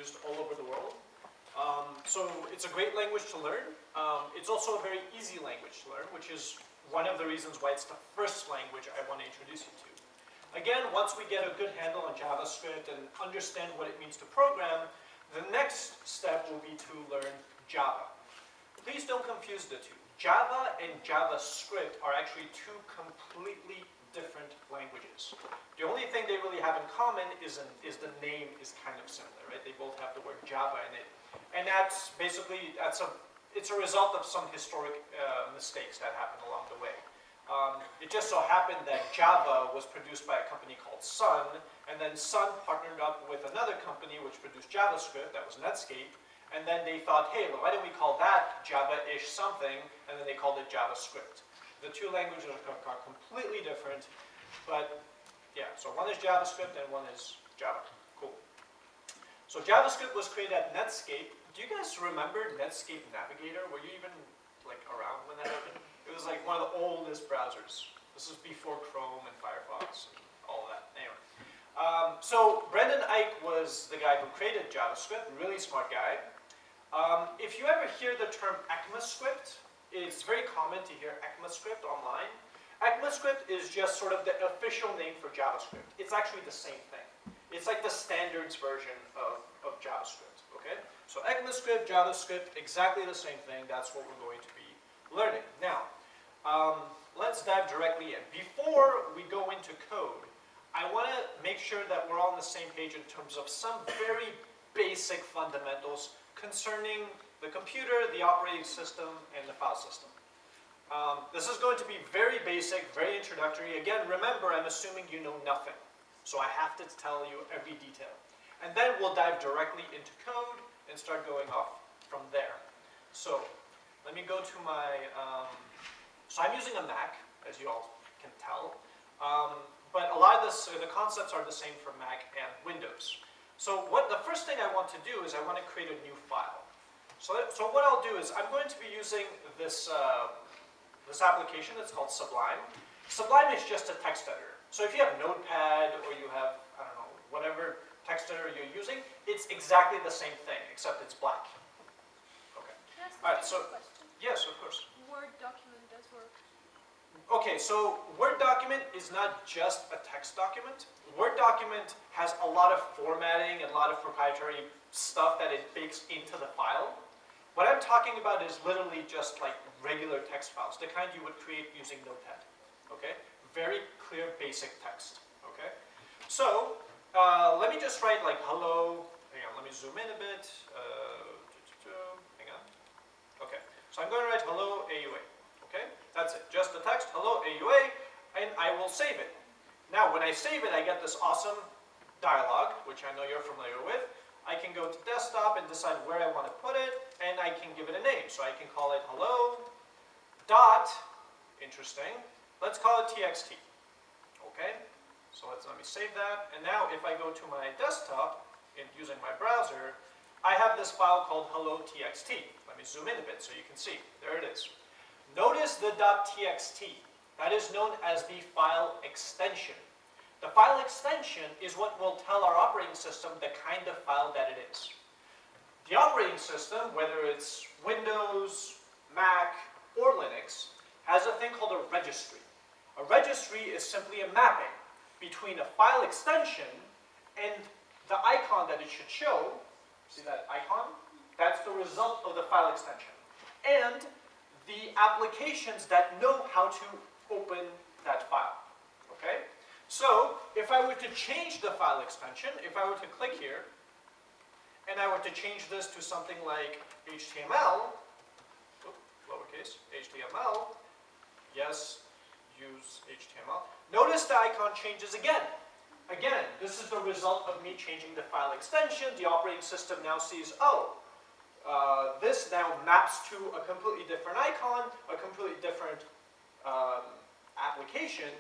used all over the world. So it's a great language to learn. It's also a very easy language to learn, which is one of the reasons why it's the first language I want to introduce you to. Again, once we get a good handle on JavaScript and understand what it means to program, the next step will be to learn Java. Please don't confuse the two. Java and JavaScript are actually two completely different languages. The only thing they really have in common is the name is kind of similar, right? They both have the word Java in it. And that's basically, it's a result of some historic mistakes that happened along the way. It just so happened that Java was produced by a company called Sun, and then Sun partnered up with another company which produced JavaScript, that was Netscape, and then they thought, hey, well, why don't we call that Java-ish something, and then they called it JavaScript. The two languages are completely different, but yeah, so one is JavaScript and one is Java. Cool. So JavaScript was created at Netscape. Do you guys remember Netscape Navigator? Were you even like around when that happened? It was like one of the oldest browsers. This is before Chrome and Firefox and all of that. Anyway, so Brendan Eich was the guy who created JavaScript, really smart guy. If you ever hear the term ECMAScript, it's very common to hear ECMAScript online. ECMAScript is just sort of the official name for JavaScript. It's actually the same thing. It's like the standards version of JavaScript, okay? So ECMAScript, JavaScript, exactly the same thing. That's what we're going to be learning. Now, let's dive directly in. Before we go into code, I want to make sure that we're all on the same page in terms of some very basic fundamentals concerning the computer, the operating system, and the file system. This is going to be very basic, very introductory. Again, remember, I'm assuming you know nothing. So I have to tell you every detail. And then we'll dive directly into code and start going off from there. So let me go to my, so I'm using a Mac, as you all can tell. But a lot of the concepts are the same for Mac and Windows. So the first thing I want to do is I want to create a new file. So what I'll do is I'm going to be using this, this application that's called Sublime. Sublime is just a text editor. So if you have Notepad or you have, I don't know, whatever text editor you're using, it's exactly the same thing, except it's black. Okay. All right, so, yes, of course. Word document does work. Okay, so Word document is not just a text document. Word document has a lot of formatting and a lot of proprietary stuff that it bakes into the file. What I'm talking about is literally just like regular text files, the kind you would create using Notepad. Okay? Very clear, basic text. Okay? So, let me just write like hello. Hang on, let me zoom in a bit. Hang on. Okay, so I'm going to write hello AUA. Okay? That's it. Just the text, hello AUA, and I will save it. Now, when I save it, I get this awesome dialog, which I know you're familiar with. I can go to desktop and decide where I want to put it, and I can give it a name. So I can call it hello dot, interesting, let's call it txt. Okay? So let me save that. And now if I go to my desktop and using my browser, I have this file called hello.txt. Let me zoom in a bit so you can see. There it is. Notice the .txt. That is known as the file extension. The file extension is what will tell our operating system the kind of file that it is. The operating system, whether it's Windows, Mac, or Linux, has a thing called a registry. A registry is simply a mapping between a file extension and the icon that it should show. See that icon? That's the result of the file extension. And the applications that know how to open that file. Okay? So, if I were to change the file extension, if I were to click here, and I were to change this to something like HTML, lowercase, HTML, yes, use HTML. Notice the icon changes again. Again, this is the result of me changing the file extension. The operating system now sees, oh, this now maps to a completely different icon, a completely different application.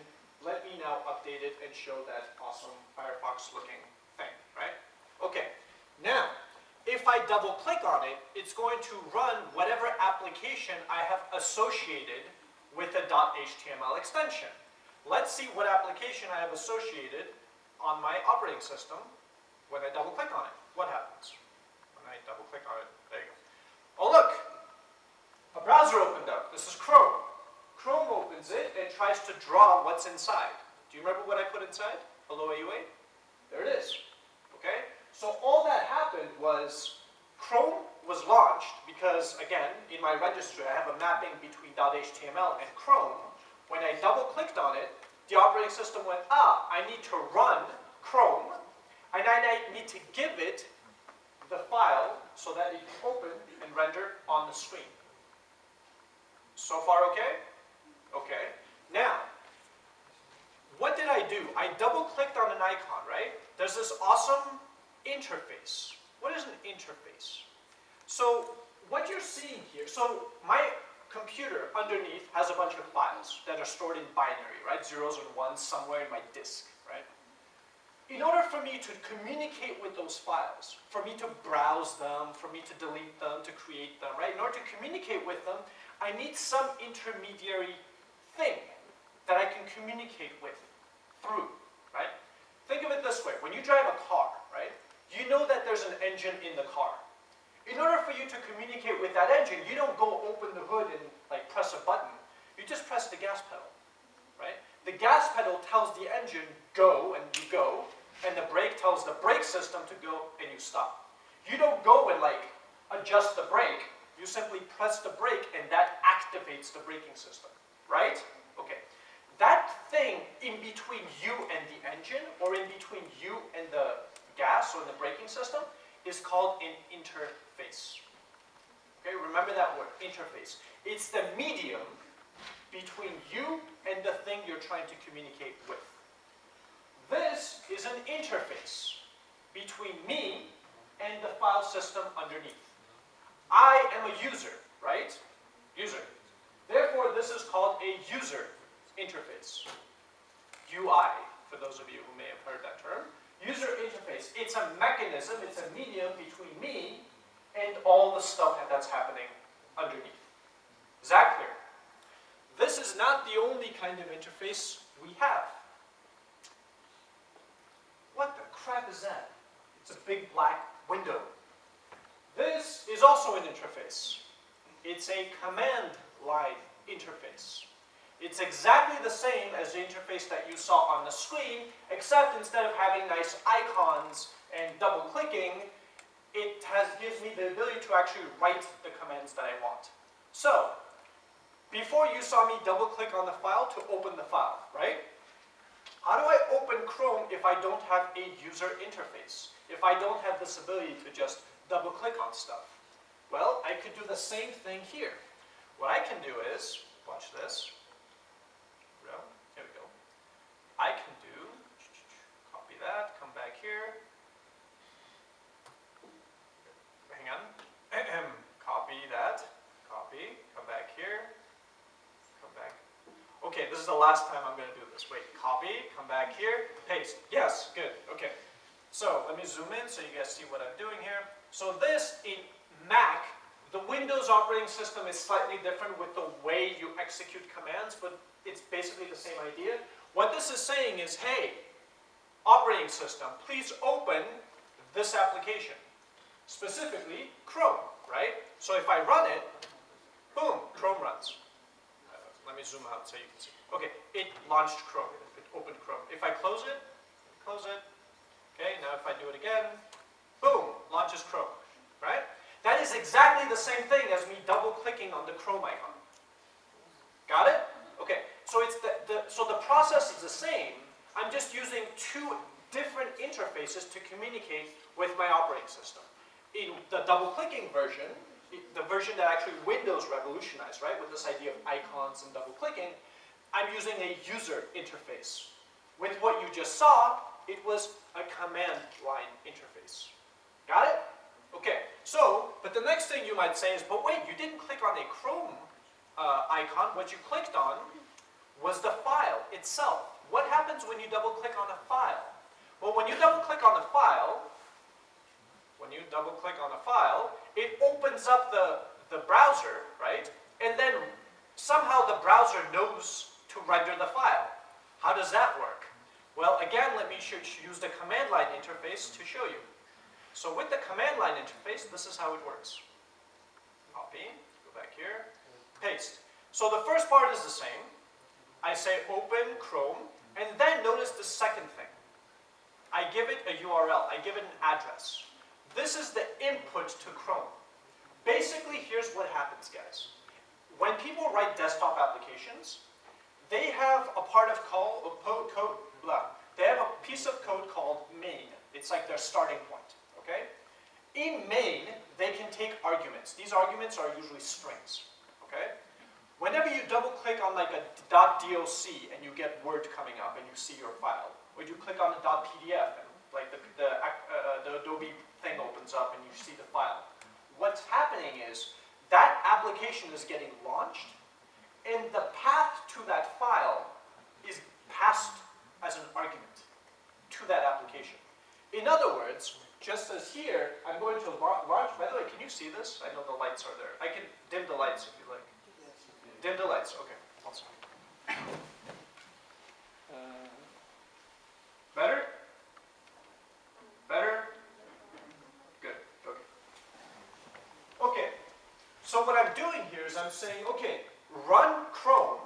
Let me now update it and show that awesome Firefox looking thing, right? Okay, now, if I double click on it, it's going to run whatever application I have associated with a .html extension. Let's see what application I have associated on my operating system when I double click on it. What happens? tries to draw what's inside. Do you remember what I put inside? Hello AUA? There it is. Okay? So all that happened was Chrome was launched because, again, in my registry I have a mapping between .html and Chrome. When I double-clicked on it, the operating system went, I need to run Chrome, and then I need to give it the file so that it can open and render on the screen. So far okay? Okay. Now, what did I do? I double-clicked on an icon, right? There's this awesome interface. What is an interface? So, what you're seeing here, so my computer underneath has a bunch of files that are stored in binary, right? Zeros and ones somewhere in my disk, right? In order for me to communicate with those files, for me to browse them, for me to delete them, to create them, right? In order to communicate with them, I need some intermediary thing that I can communicate with through, right? Think of it this way. When you drive a car, right? You know that there's an engine in the car. In order for you to communicate with that engine, you don't go open the hood and like press a button. You just press the gas pedal, right? The gas pedal tells the engine go and you go, and the brake tells the brake system to go and you stop. You don't go and like adjust the brake. You simply press the brake and that activates the braking system, right? Okay. That thing in between you and the engine, or in between you and the gas or the braking system, is called an interface. Okay, remember that word, interface. It's the medium between you and the thing you're trying to communicate with. This is an interface between me and the file system underneath. I am a user, right? User. Therefore, this is called a user interface. UI, for those of you who may have heard that term. User interface. It's a mechanism, it's a medium between me and all the stuff that's happening underneath. Is that clear? This is not the only kind of interface we have. What the crap is that? It's a big black window. This is also an interface. It's a command line interface. It's exactly the same as the interface that you saw on the screen, except instead of having nice icons and double-clicking, it gives me the ability to actually write the commands that I want. So, before you saw me double-click on the file to open the file, right? How do I open Chrome if I don't have a user interface? If I don't have this ability to just double-click on stuff? Well, I could do the same thing here. What I can do is, watch this. Here we go. I can do, copy that, come back here. Hang on. Copy that, copy, come back here, come back. Okay, this is the last time I'm going to do this. Wait, copy, come back here, paste. Yes, good, okay. So let me zoom in so you guys see what I'm doing here. So this, in Mac, the Windows operating system is slightly different with the way you execute commands, but it's basically the same idea. What this is saying is, hey, operating system, please open this application. Specifically, Chrome, right? So if I run it, boom, Chrome runs. Let me zoom out so you can see. Okay, it launched Chrome. It opened Chrome. If I close it, okay, now if I do it again, boom, launches Chrome, right? That is exactly the same thing as me double-clicking on the Chrome icon. Got it? Okay, so it's so the process is the same. I'm just using two different interfaces to communicate with my operating system. In the double-clicking version, the version that actually Windows revolutionized, right, with this idea of icons and double-clicking, I'm using a user interface. With what you just saw, it was a command line interface. Got it? Okay, so, but the next thing you might say is, but wait, you didn't click on a Chrome icon. What you clicked on was the file itself. What happens when you double-click on a file? Well, when you double-click on a file, it opens up the browser, right? And then somehow the browser knows to render the file. How does that work? Well, again, let me use the command line interface to show you. So with the command line interface, this is how it works. Copy, go back here, paste. So the first part is the same. I say open Chrome, and then notice the second thing. I give it a URL, I give it an address. This is the input to Chrome. Basically, here's what happens, guys. When people write desktop applications, they have a part of they have a piece of code called main. It's like their starting point, okay? In main, they can take arguments. These arguments are usually strings, okay? Whenever you double click on like a .doc and you get Word coming up and you see your file, or you click on a .pdf and like the Adobe thing opens up and you see the file, what's happening is that application is getting launched and the path to that file is passed as an argument to that application. In other words, just as here, I'm going to launch, by the way, can you see this? I know the lights are there. I can dim the lights if you like. Dim the lights, okay. One second. Better? Better? Good, okay. Okay, so what I'm doing here is I'm saying, okay, run Chrome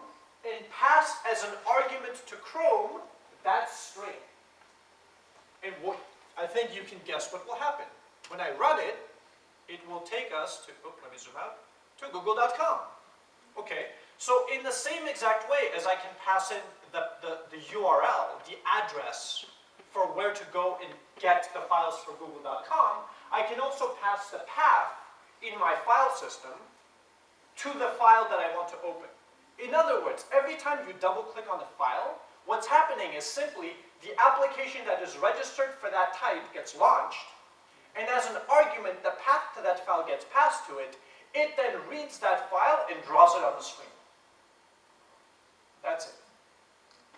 and pass as an argument to Chrome that string. And what, I think you can guess what will happen. When I run it, it will take us to, let me zoom out, to google.com. Okay, so in the same exact way as I can pass in the URL, the address for where to go and get the files for google.com, I can also pass the path in my file system to the file that I want to open. In other words, every time you double click on the file, what's happening is simply the application that is registered for that type gets launched, and as an argument, the path to that file gets passed to it. It then reads that file and draws it on the screen. That's it.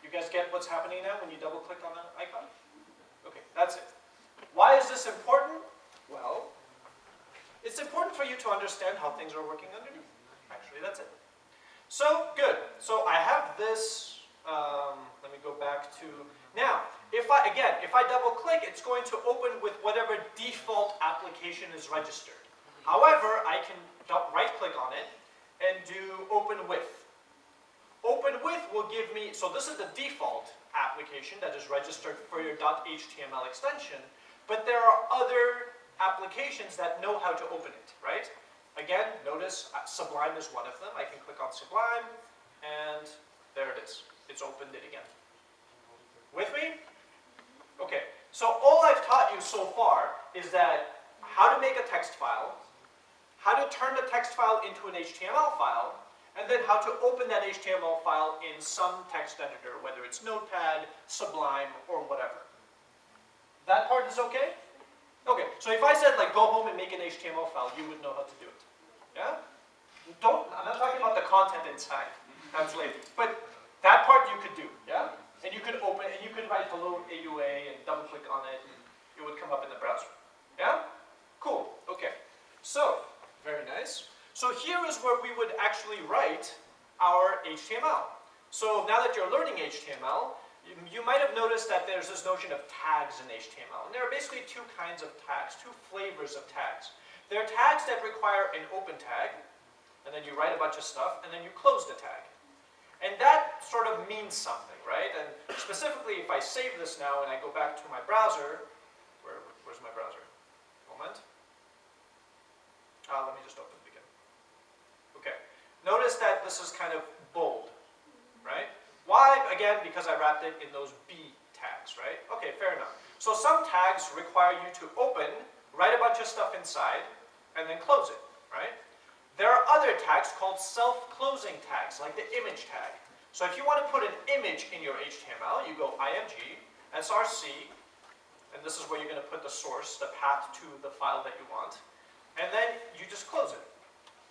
You guys get what's happening now when you double click on the icon? Okay, that's it. Why is this important? Well, it's important for you to understand how things are working underneath. Actually, that's it. So, good. So I have this. Let me go back to, now, if I double click, it's going to open with whatever default application is registered. However, I can right click on it and do open with. Open with will give me, so this is the default application that is registered for your .html extension, but there are other applications that know how to open it, right? Again, notice Sublime is one of them. I can click on Sublime, and there it is. It's opened it again. With me? Okay, so all I've taught you so far is that how to make a text file, how to turn the text file into an HTML file, and then how to open that HTML file in some text editor, whether it's Notepad, Sublime, or whatever. That part is okay? Okay, so if I said like go home and make an HTML file, you would know how to do it. Yeah? I'm not talking about the content inside. That's later. But that part you could do, yeah? And you could open, and you could write hello AUA and double click on it, and it would come up in the browser. Yeah? Cool, okay. So, very nice. So here is where we would actually write our HTML. So now that you're learning HTML, you might have noticed that there's this notion of tags in HTML. And there are basically two kinds of tags, two flavors of tags. There are tags that require an open tag, and then you write a bunch of stuff, and then you close the tag. And that sort of means something, right? And specifically, if I save this now and I go back to my browser, where's my browser? Moment. Let me just open it again. Okay. Notice that this is kind of bold, right? Why? Again, because I wrapped it in those B tags, right? Okay, fair enough. So some tags require you to open, write a bunch of stuff inside, and then close it, right? There are other tags called self-closing tags, like the image tag. So if you want to put an image in your HTML, you go img, src, and this is where you're going to put the source, the path to the file that you want, and then you just close it.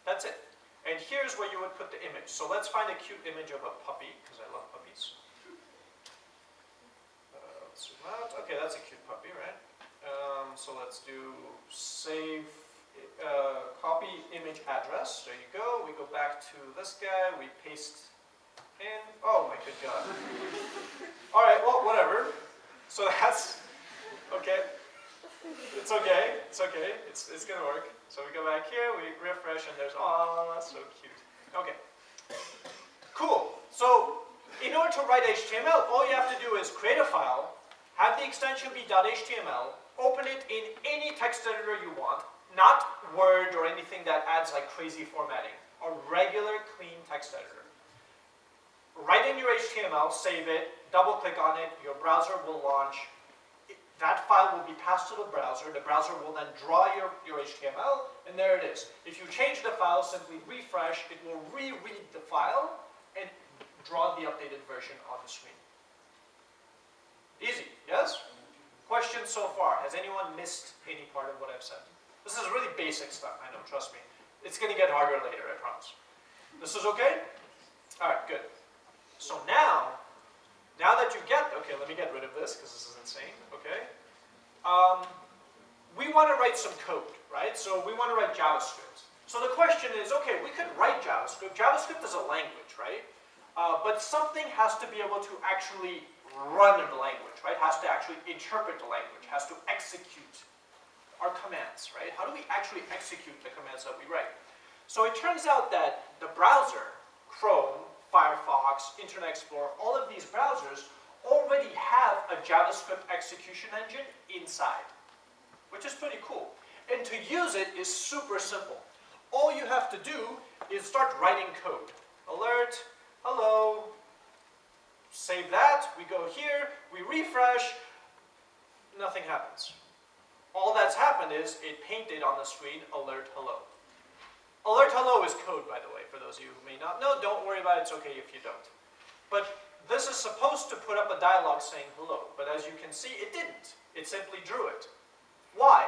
That's it. And here's where you would put the image. So let's find a cute image of a puppy, because I love puppies. Let's zoom out. Okay, that's a cute puppy, right? So let's do save. Copy image address. There you go. We go back to this guy. We paste in. Oh my good God. All right. Well, whatever. So that's okay. It's okay. It's okay. It's gonna work. So we go back here. We refresh, and there's that's so cute. Okay. Cool. So in order to write HTML, all you have to do is create a file, have the extension be .html, open it in any text editor you want, not Word or anything that adds like crazy formatting, a regular clean text editor. Write in your HTML, save it, double click on it, your browser will launch. That file will be passed to the browser will then draw your HTML, and there it is. If you change the file, simply refresh, it will reread the file and draw the updated version on the screen. Easy, yes? Questions so far? Has anyone missed any part of what I've said? This is really basic stuff, I know, trust me. It's going to get harder later, I promise. This is okay? Alright, good. So now that you get, okay, let me get rid of this because this is insane, okay? We want to write some code, right? So we want to write JavaScript. So the question is, okay, we could write JavaScript. JavaScript is a language, right? But something has to be able to actually run in the language, right? Has to actually interpret the language, has to execute our commands, right? How do we actually execute the commands that we write? So it turns out that the browser, Chrome, Firefox, Internet Explorer, all of these browsers already have a JavaScript execution engine inside, which is pretty cool. And to use it is super simple. All you have to do is start writing code. Alert, hello, save that, we go here, we refresh, nothing happens. All that's happened is it painted on the screen, alert, hello. Alert hello is code, by the way, for those of you who may not know. Don't worry about it, it's okay if you don't. But this is supposed to put up a dialog saying hello, but as you can see, it didn't. It simply drew it. Why?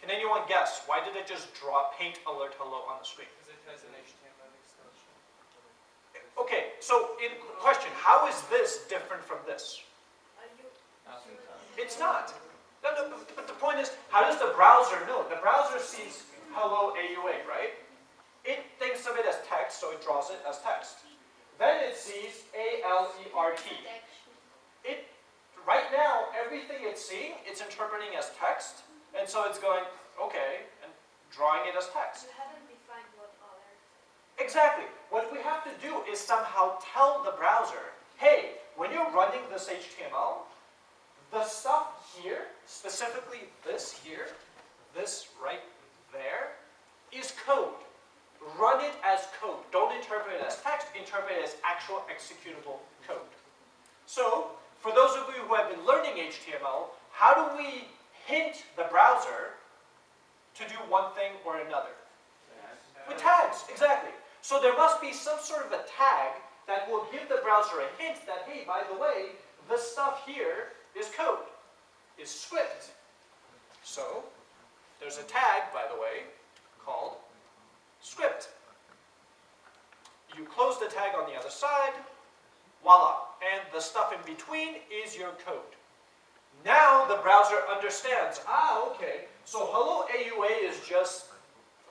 Can anyone guess? Why did it just paint alert hello on the screen? Because it has an HTML extension. Okay, so question, how is this different from this? It's not. No, but the point is, how does the browser know? The browser sees hello AUA, right? It thinks of it as text, so it draws it as text. Then it sees ALERT. Right now, everything it's seeing, it's interpreting as text, and so it's going, okay, and drawing it as text. You haven't defined what alert. Exactly. What we have to do is somehow tell the browser, hey, when you're running this HTML, the stuff here, specifically this here, this right there, is code. Run it as code. Don't interpret it as text, interpret it as actual executable code. So, for those of you who have been learning HTML, how do we hint the browser to do one thing or another? With tags, exactly. So there must be some sort of a tag that will give the browser a hint that, hey, by the way, this stuff here is code, is script. So, there's a tag, by the way, called script. You close the tag on the other side, voila. And the stuff in between is your code. Now the browser understands, okay, so hello AUA is just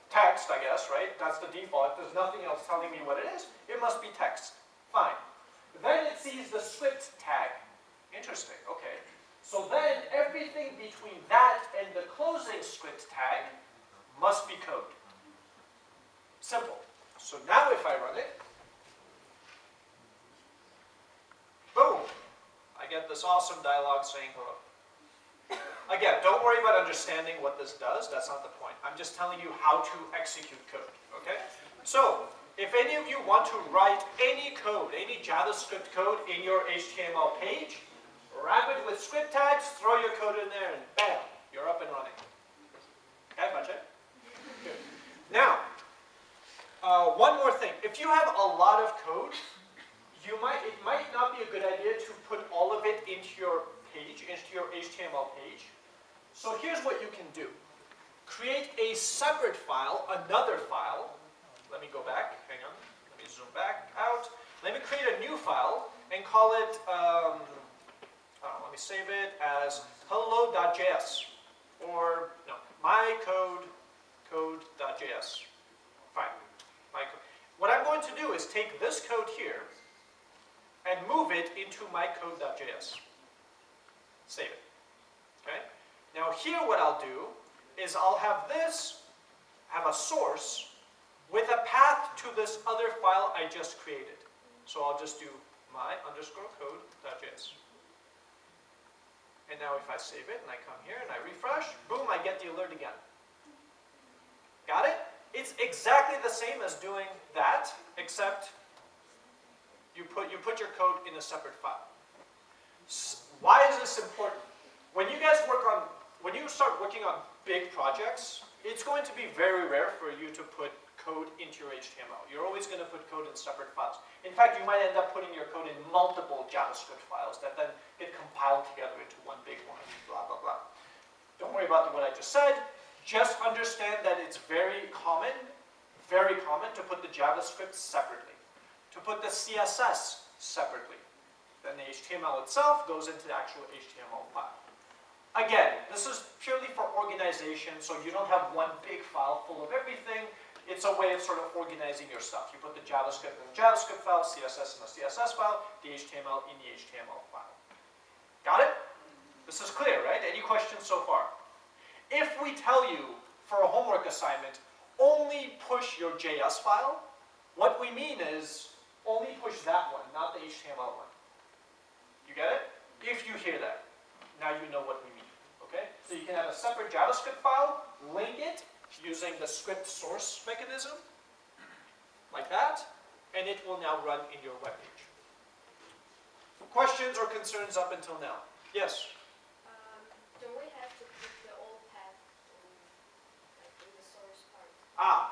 text, I guess, right? That's the default. There's nothing else telling me what it is. It must be text. Fine. Then it sees the script tag. Interesting, okay. So then everything between that and the closing script tag must be code. Simple. So now if I run it, boom, I get this awesome dialog saying hello. Again, don't worry about understanding what this does. That's not the point. I'm just telling you how to execute code, okay? So, if any of you want to write any code, any JavaScript code in your HTML page, wrap it with script tags, throw your code in there, and bam, you're up and running. Okay, Bajay? Good. Now, one more thing. If you have a lot of code, it might not be a good idea to put all of it into your page, into your HTML page. So here's what you can do. Create a separate file, another file. Let me go back, hang on. Let me zoom back out. Let me create a new file and call it, let me save it as hello.js. Or, no, my code.js. Fine, my code. What I'm going to do is take this code here and move it into my code.js. Save it. Okay? Now here what I'll do is I'll have a source with a path to this other file I just created. So I'll just do my_code.js. And now if I save it and I come here and I refresh, boom, I get the alert again. Got it? It's exactly the same as doing that, except you put your code in a separate file. Why is this important? When you start working on big projects, it's going to be very rare for you to put code into your HTML. You're always going to put code in separate files. In fact, you might end up putting your code in multiple JavaScript files that then get compiled together into one big one, blah, blah, blah. Don't worry about what I just said. Just understand that it's very common to put the JavaScript separately, to put the CSS separately. Then the HTML itself goes into the actual HTML file. Again, this is purely for organization, so you don't have one big file full of everything. It's a way of sort of organizing your stuff. You put the JavaScript in the JavaScript file, CSS in the CSS file, the HTML in the HTML file. Got it? This is clear, right? Any questions so far? If we tell you for a homework assignment, only push your JS file, what we mean is only push that one, not the HTML one. You get it? If you hear that, now you know what we mean. Okay? So you can have a separate JavaScript file, link it using the script source mechanism, like that, and it will now run in your web page. Questions or concerns up until now? Yes? Don't we have to put the old path in the source part?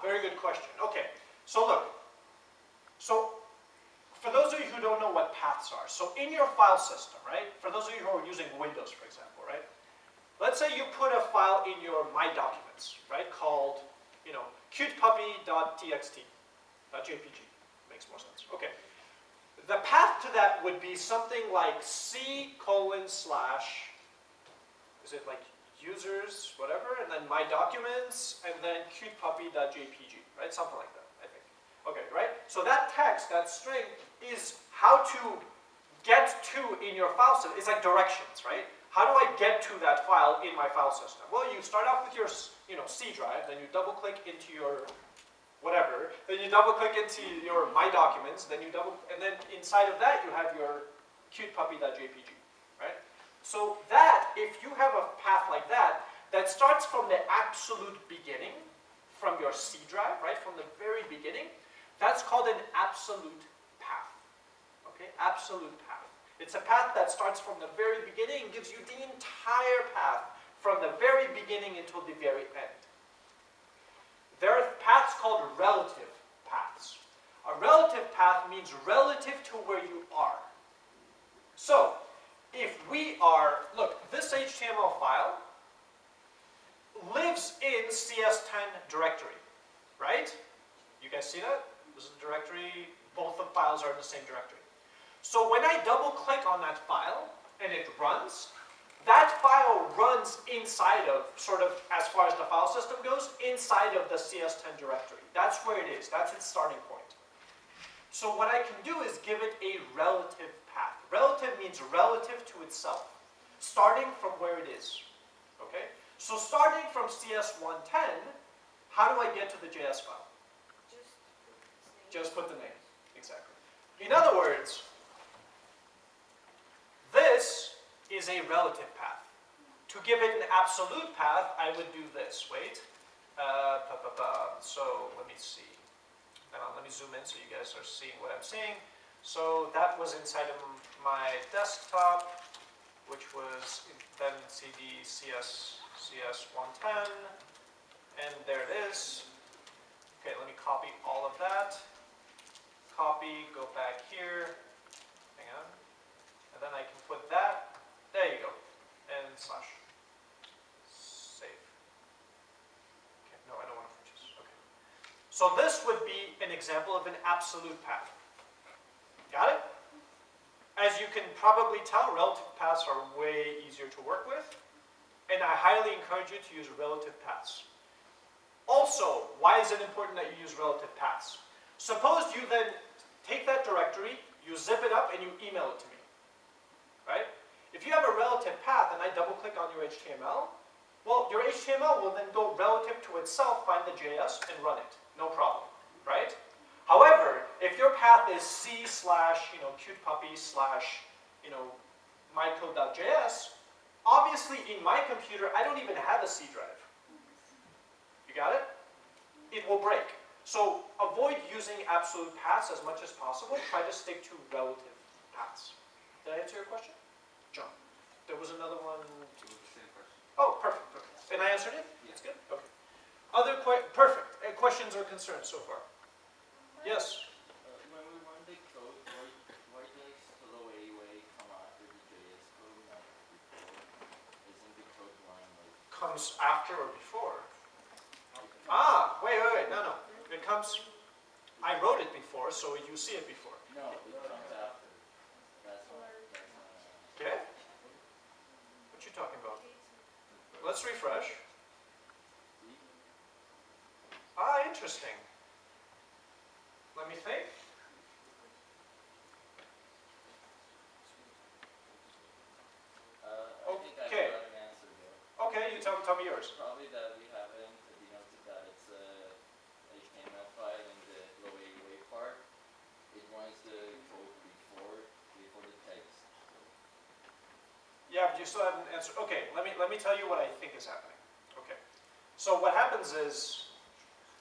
Very good question. Okay, so look. So, for those of you who don't know what paths are, so in your file system, right? For those of you who are using Windows, for example, right? Let's say you put a file in your My Documents, right? Called, cutepuppy.txt.jpg. Makes more sense. Okay. The path to that would be something like C:/, is it like users, whatever, and then My Documents, and then cutepuppy.jpg, right? Something like that, I think. Okay, right? So that text, that string, is how to get to in your file system. It's like directions, right? How do I get to that file in my file system? Well, you start off with your, C drive, then you double-click into your whatever, then you double-click into your My Documents, then and then inside of that you have your cutepuppy.jpg, right? So that, if you have a path like that, that starts from the absolute beginning, from your C drive, right, from the very beginning, that's called an absolute path, okay? Absolute path. It's a path that starts from the very beginning and gives you the entire path from the very beginning until the very end. There are paths called relative paths. A relative path means relative to where you are. So, if we are, look, this HTML file lives in CS110 directory, right? You guys see that? This is a directory, both the files are in the same directory. So when I double click on that file and it runs, that file runs inside of, sort of, as far as the file system goes, inside of the CS110 directory. That's where it is. That's its starting point. So what I can do is give it a relative path. Relative means relative to itself, starting from where it is. Okay? So starting from CS110, how do I get to the JS file? Just put the name. Exactly. In other words, this is a relative path. To give it an absolute path, I would do this. Wait. So let me see. Let me zoom in so you guys are seeing what I'm seeing. So that was inside of my desktop, which was then cd CS110, and there it is. Okay, let me copy all of that. Copy, go back here. Hang on. And then I can put that. There you go. And slash. Save. Okay, no, I don't want to purchase. Okay. So this would be an example of an absolute path. Got it? As you can probably tell, relative paths are way easier to work with. And I highly encourage you to use relative paths. Also, why is it important that you use relative paths? Suppose you then take that directory, you zip it up, and you email it to me. Right? If you have a relative path and I double-click on your HTML, well, your HTML will then go relative to itself, find the JS, and run it. No problem. Right? However, if your path is C slash, cute puppy slash, mycode.js, obviously in my computer, I don't even have a C drive. You got it? It will break. So avoid using absolute paths as much as possible. Try to stick to relative paths. Did I answer your question? John. There was another one. Oh, perfect. And I answered it? Yeah. That's good? Okay. Perfect. Questions or concerns so far? Yes? When we run the code, why does hello AUA come after the JS code, not before? Isn't the code line like... Comes after or before? Wait. No. It comes, I wrote it before, so you see it before. No, it comes after. That's not... Okay? What you talking about? Let's refresh. Interesting. Let me think. I think I Okay. got an answer though. Okay, you tell me yours. Probably that we haven't denoted that it's a HTML file in the low AUA part. It runs the code before the text. Yeah, but you still haven't answered. Okay, let me tell you what I think is happening. Okay, so what happens is,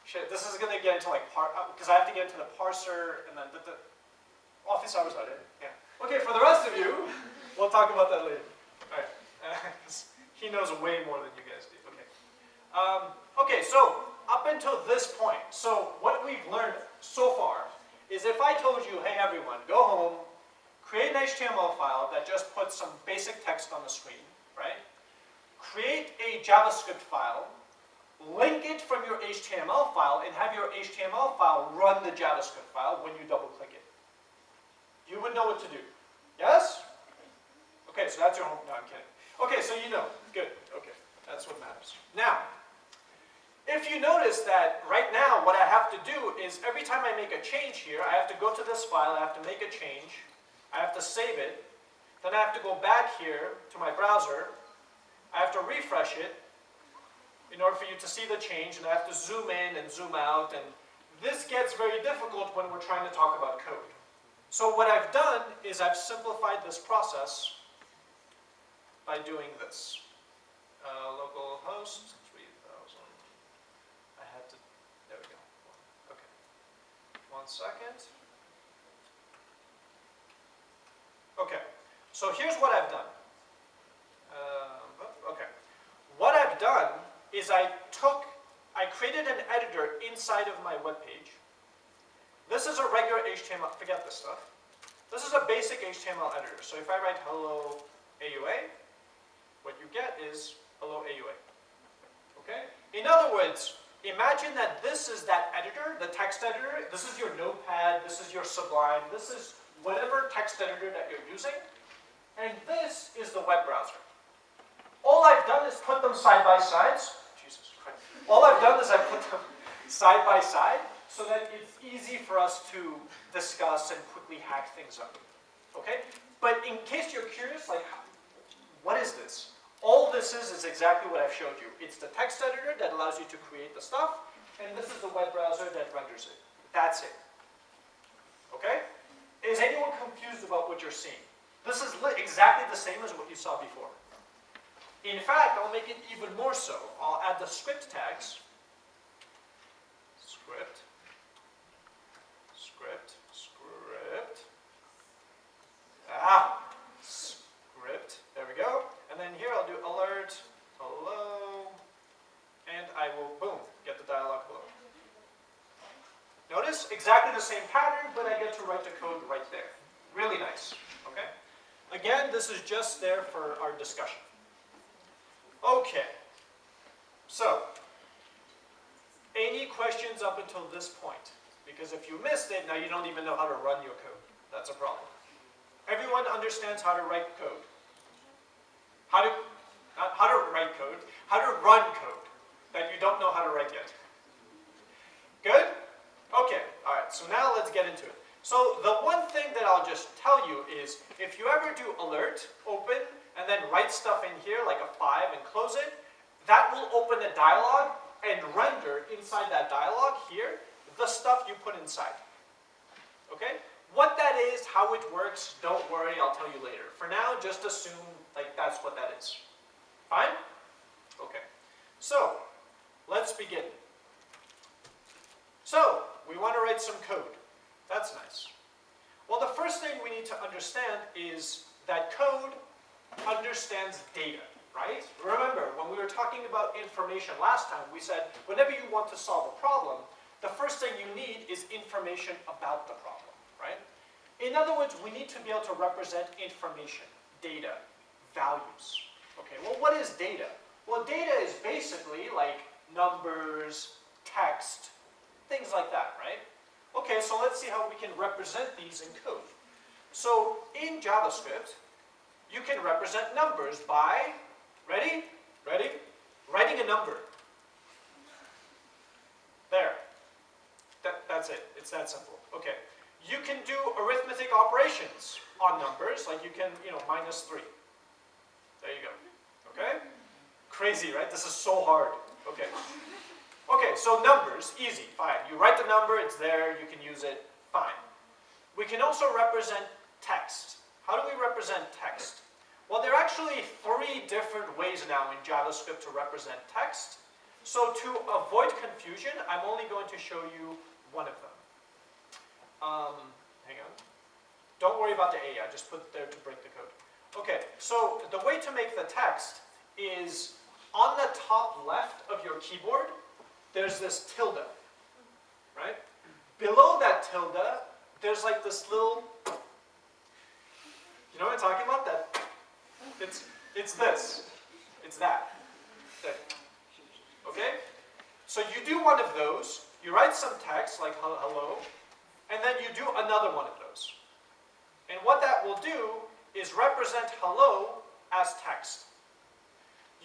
this is going to get into like because I have to get into the parser and then the office hours are there. Yeah. Okay, for the rest of you, we'll talk about that later. All right. He knows way more than you guys do. Okay. Okay, so up until this point, so what we've learned so far is if I told you, hey everyone, go home, create an HTML file that just puts some basic text on the screen, right? Create a JavaScript file, link it from your HTML file, and have your HTML file run the JavaScript file when you double click it. You would know what to do. Yes? Okay, so that's your home. No, I'm kidding. Okay, so you know. Good. Okay, that's what matters. Now, if you notice that right now what I have to do is every time I make a change here, I have to go to this file, I have to make a change, I have to save it, then I have to go back here to my browser, I have to refresh it in order for you to see the change, and I have to zoom in and zoom out, and this gets very difficult when we're trying to talk about code. So what I've done is I've simplified this process by doing this. Localhost 3000. I had to, there we go. Okay. 1 second. Okay, so here's what I've done. Okay. What I've done is I created an editor inside of my web page. This is a regular HTML, forget this stuff. This is a basic HTML editor. So if I write hello AUA, what you get is hello AUA. Okay? In other words, imagine that this is that editor, the text editor. This is your Notepad, this is your Sublime, this is whatever text editor that you're using. And this is the web browser. All I've done is put them side by side. Jesus Christ. All I've done is I put them side by side so that it's easy for us to discuss and quickly hack things up. Okay? But in case you're curious, like, what is this? All this is exactly what I've showed you. It's the text editor that allows you to create the stuff, and this is the web browser that renders it. That's it. Okay? Is anyone confused about what you're seeing? This is exactly the same as what you saw before. In fact, I'll make it even more so. I'll add the script tags. Script. Script. Script. Script. There we go. And then here I'll do alert, hello, and I will, boom, get the dialog below. Notice exactly the same pattern, but I get to write the code right there. Really nice. Okay? Again, this is just there for our discussion. Okay. So, any questions up until this point? Because if you missed it, now you don't even know how to run your code. That's a problem. Everyone understands how to write code. How to write code, how to run code that you don't know how to write yet. Good? Okay, all right, so now let's get into it. So the one thing that I'll just tell you is if you ever do alert, open, and then write stuff in here like a 5 and close it, that will open a dialog and render inside that dialog here the stuff you put inside. Okay? What that is, how it works, don't worry, I'll tell you later. For now, just assume like that's what that is. Fine? Okay. So, let's begin. So, we want to write some code. That's nice. Well, the first thing we need to understand is that code understands data, right? Remember, when we were talking about information last time, we said whenever you want to solve a problem, the first thing you need is information about the problem, right? In other words, we need to be able to represent information, data, values. Okay, well, what is data? Well, data is basically like numbers, text, things like that, right? Okay, so let's see how we can represent these in code. So in JavaScript, you can represent numbers by, ready? Ready? Writing a number. There. That's it. It's that simple. Okay. You can do arithmetic operations on numbers, like you can, -3. There you go. Okay? Crazy, right? This is so hard. Okay. Okay, so numbers, easy, fine. You write the number, it's there, you can use it, fine. We can also represent text. How do we represent text? Well, there are actually 3 different ways now in JavaScript to represent text. So to avoid confusion, I'm only going to show you one of them. Hang on. Don't worry about the A, I just put it there to break the code. Okay, so the way to make the text is on the top left of your keyboard, there's this tilde, right? Below that tilde, there's like this little, you know what I'm talking about? It's this. It's that. Okay? So you do one of those, you write some text like hello, and then you do another one of those. And what that will do is represent hello as text.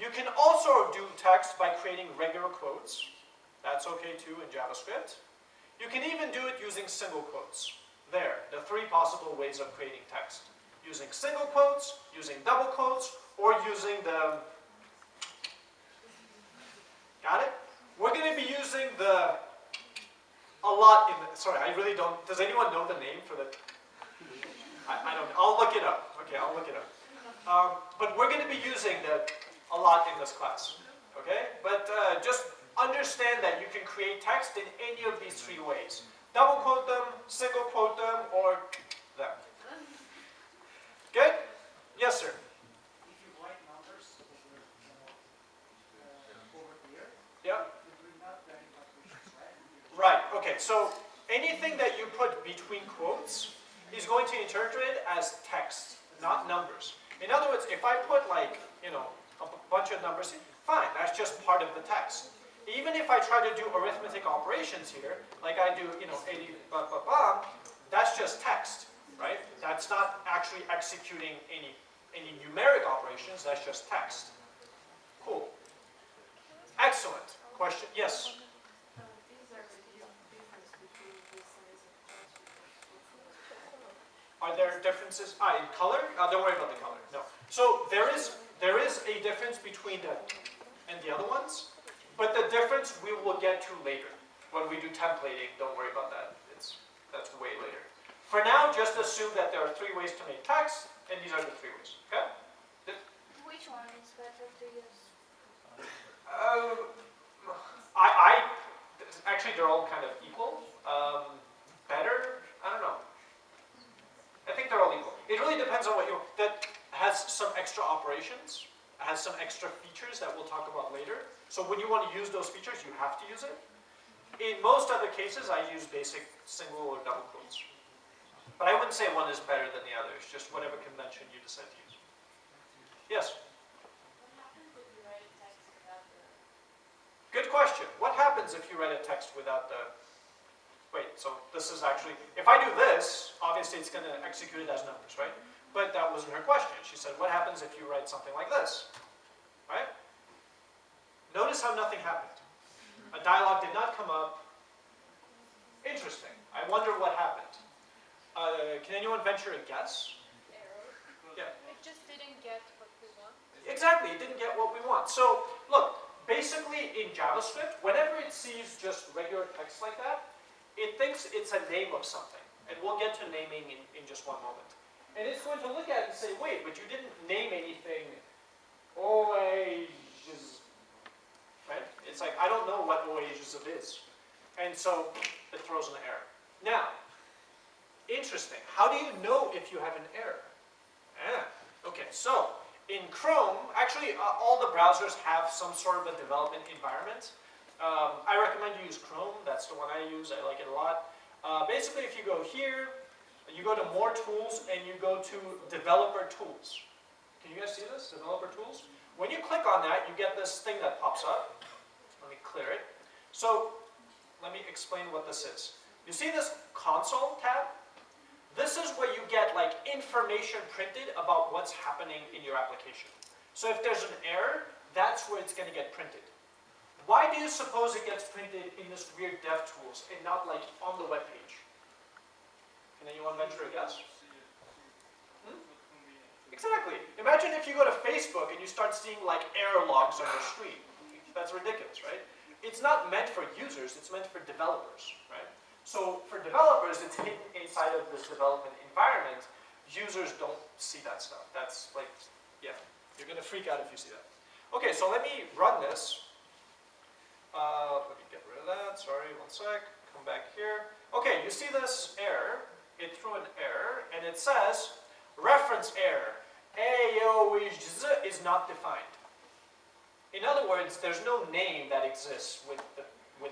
You can also do text by creating regular quotes. That's okay too in JavaScript. You can even do it using single quotes. There, the 3 possible ways of creating text. Using single quotes, using double quotes, or using the... Got it? We're going to be using the... A lot in the... Sorry, I really don't... Does anyone know the name for the... I don't... I'll look it up. Okay, I'll look it up. But we're going to be using the... A lot in this class. Okay? But just... Understand that you can create text in any of these 3 ways. Double quote them, single quote them, or them. Good? Yes, sir? If you write numbers over here, Yeah? it will not vary calculations, right? Right, okay, so anything that you put between quotes is going to interpret it as text, not numbers. In other words, if I put like, a bunch of numbers, fine, that's just part of the text. Even if I try to do arithmetic operations here, like I do, 80, blah, blah, blah, that's just text, right? That's not actually executing any numeric operations, that's just text. Cool. Excellent. Question? Yes? These are the difference between the size of text. Are there differences? In color? Don't worry about the color. No. So there is a difference between the and the other ones. But the difference we will get to later. When we do templating, don't worry about that. That's way later. For now, just assume that there are 3 ways to make text, and these are the 3 ways. Okay? Which one is better to use? Actually, they're all kind of equal. Better? I don't know. I think they're all equal. It really depends on what you... That has some extra operations. Has some extra features that we'll talk about later. So when you want to use those features, you have to use it. In most other cases, I use basic single or double quotes. But I wouldn't say one is better than the other. It's just whatever convention you decide to use. Yes? What happens if you write a text without the... Good question. What happens if you write a text without the... Wait, so this is actually... If I do this, obviously it's going to execute it as numbers, right? But that wasn't her question. She said, what happens if you write something like this? Right? Notice how nothing happened. A dialogue did not come up. Interesting. I wonder what happened. Can anyone venture a guess? Error. Yeah. It just didn't get what we want. Exactly. It didn't get what we want. So, look, basically in JavaScript, whenever it sees just regular text like that, it thinks it's a name of something. And we'll get to naming in just one moment. And it's going to look at it and say, wait, but you didn't name anything. Oasis. Right? It's like, I don't know what oasis is. And so it throws an error. Now, interesting. How do you know if you have an error? Okay, so in Chrome, actually all the browsers have some sort of a development environment. I recommend you use Chrome. That's the one I use. I like it a lot. Basically, if you go here, you go to More Tools, and you go to Developer Tools. Can you guys see this? Developer Tools? When you click on that, you get this thing that pops up. Let me clear it. So, let me explain what this is. You see this Console tab? This is where you get like information printed about what's happening in your application. So if there's an error, that's where it's going to get printed. Why do you suppose it gets printed in this weird DevTools and not like on the web page? Can anyone venture a guess? Exactly. Imagine if you go to Facebook and you start seeing like error logs on your screen. That's ridiculous, right? It's not meant for users, it's meant for developers, right? So for developers, it's hidden inside of this development environment. Users don't see that stuff. That's like, yeah, you're going to freak out if you see that. Okay, so let me run this. Let me get rid of that. Sorry, one sec. Come back here. Okay, you see this error. It threw an error, and it says, reference error. AOIZ is not defined. In other words, there's no name that exists with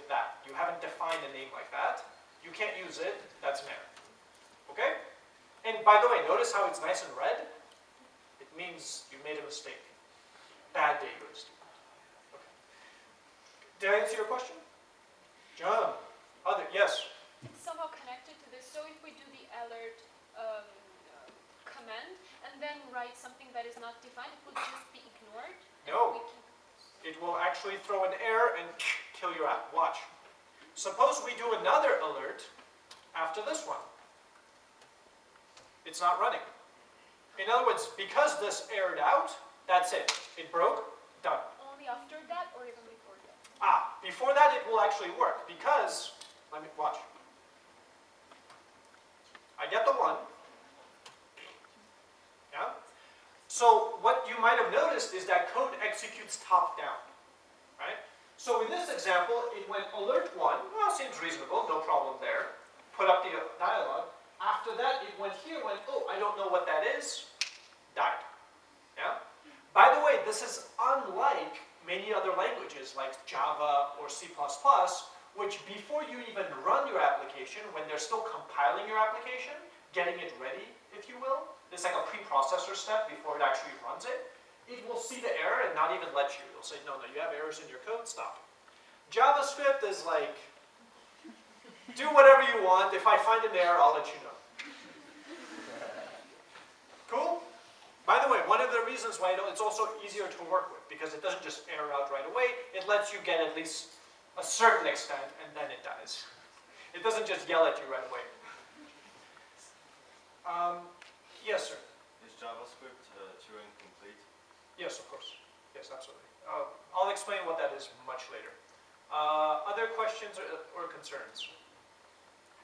that. You haven't defined a name like that. You can't use it. That's an error. Okay? And by the way, notice how it's nice and red? It means you made a mistake. Bad day you're a student. Okay. Did I answer your question? John? Yes? It's somehow connected to this. So if we do the alert command and then write something that is not defined, it would just be ignored? No. It will actually throw an error and kill your app. Watch. Suppose we do another alert after this one. It's not running. In other words, because this errored out, that's it. It broke, done. Only after that or even before that? Before that it will actually work because, let me watch. I get the one. Yeah? So what you might have noticed is that code executes top down. Right? So in this example, it went alert 1, well, seems reasonable, no problem there. Put up the dialog. After that, it went here, oh, I don't know what that is, died. Yeah? By the way, this is unlike many other languages like Java or C++, which before you even run your application, when they're still compiling your application, getting it ready, if you will, it's like a preprocessor step before it actually runs it, it will see the error and not even let you. It'll say, no, you have errors in your code, stop. JavaScript is like, do whatever you want. If I find an error, I'll let you know. Cool? By the way, one of the reasons why it's also easier to work with, because it doesn't just error out right away, it lets you get at least a certain extent, and then it dies. It doesn't just yell at you right away. Yes, sir? Is JavaScript Turing complete? Yes, of course. Yes, absolutely. I'll explain what that is much later. Other questions or concerns?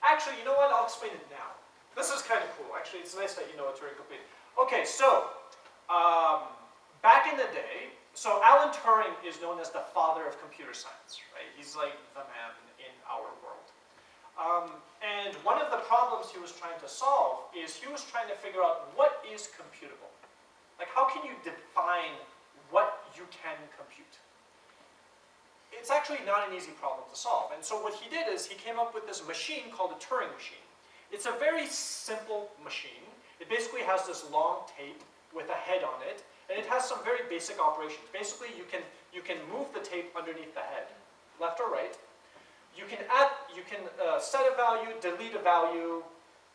Actually, you know what? I'll explain it now. This is kind of cool. Actually, it's nice that you know it's Turing complete. Okay, so back in the day, so Alan Turing is known as the father of computer science, right? He's like the man in our world. And one of the problems he was trying to solve is he was trying to figure out what is computable. Like, how can you define what you can compute? It's actually not an easy problem to solve. And so what he did is he came up with this machine called a Turing machine. It's a very simple machine. It basically has this long tape with a head on it, and it has some very basic operations. Basically, you can move the tape underneath the head, left or right. You can set a value, delete a value,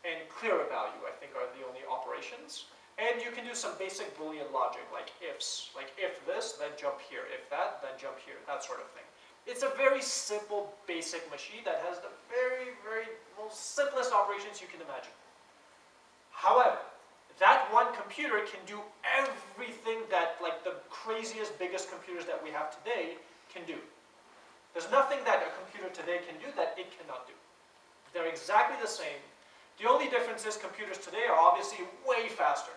and clear a value, I think, are the only operations. And you can do some basic Boolean logic, like ifs. Like if this, then jump here. If that, then jump here. That sort of thing. It's a very simple, basic machine that has the very, very most simplest operations you can imagine. However, that one computer can do everything that like the craziest, biggest computers that we have today can do. There's nothing that a computer today can do that it cannot do. They're exactly the same. The only difference is computers today are obviously way faster,